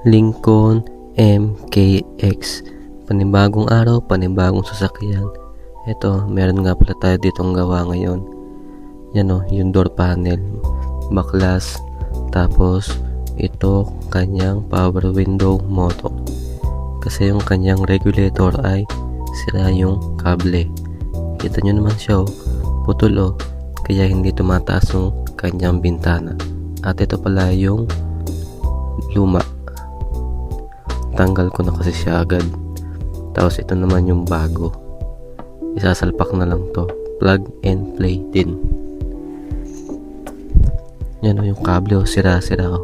Lincoln MKX. Panibagong araw, panibagong sasakyan. Ito, meron nga pala tayo ditong gawa ngayon. Yan o, yung door panel, baklas, tapos ito kanyang power window motor. Kasi yung kanyang regulator ay sira yung kable. Kita nyo naman siya o, putol o, kaya hindi tumataas yung kanyang bintana. At ito pala yung luma. Tanggal ko na kasi siya agad. Tapos ito naman yung bago. Isasalpak na lang to. Plug and play din. Yan o, yung kable o, sira-sira o.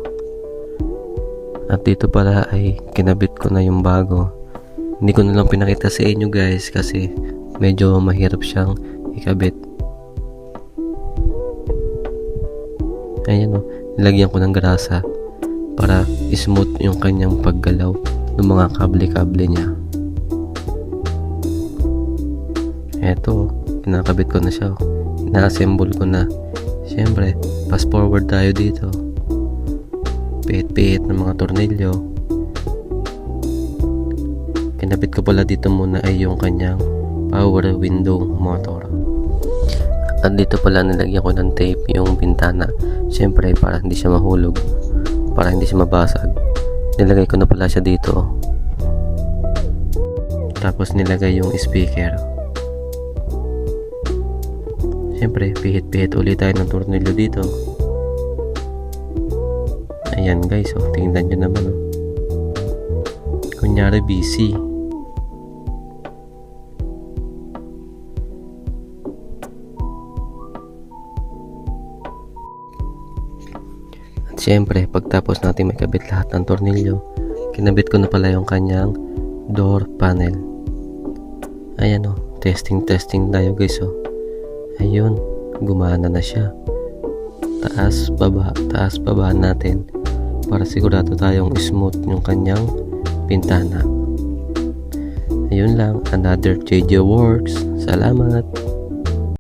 At dito pala ay kinabit ko na yung bago. Hindi ko na lang pinakita sa inyo guys kasi medyo mahirap siyang ikabit. Ayan o, nilagyan ko ng grasa para smooth yung kanyang paggalaw ng mga kable-kable niya. Eto, pinakabit ko na siya. Ina-assemble ko na. Siyempre, fast forward tayo dito. Pihit-pihit ng mga tornilyo. Kinabit ko pala dito muna ay yung kanyang power window motor. At dito pala nilagyan ko ng tape yung bintana. Siyempre, para hindi siya mahulog, para hindi siya mabasag. Nilagay ko na pala siya dito. Tapos nilagay yung speaker. Siyempre, pihit-pihit ulit tayo ng tornilyo dito. Ayan guys, oh, tingnan nyo naman. Oh. Kunyari busy. At siyempre, pagtapos natin makabit lahat ng tornilyo, kinabit ko na pala yung kanyang door panel. Ayan o, testing tayo guys o. Ayun, gumana na siya. Taas baba natin para sigurado tayong smooth yung kanyang pintana. Ayun lang, another JJ Works. Salamat!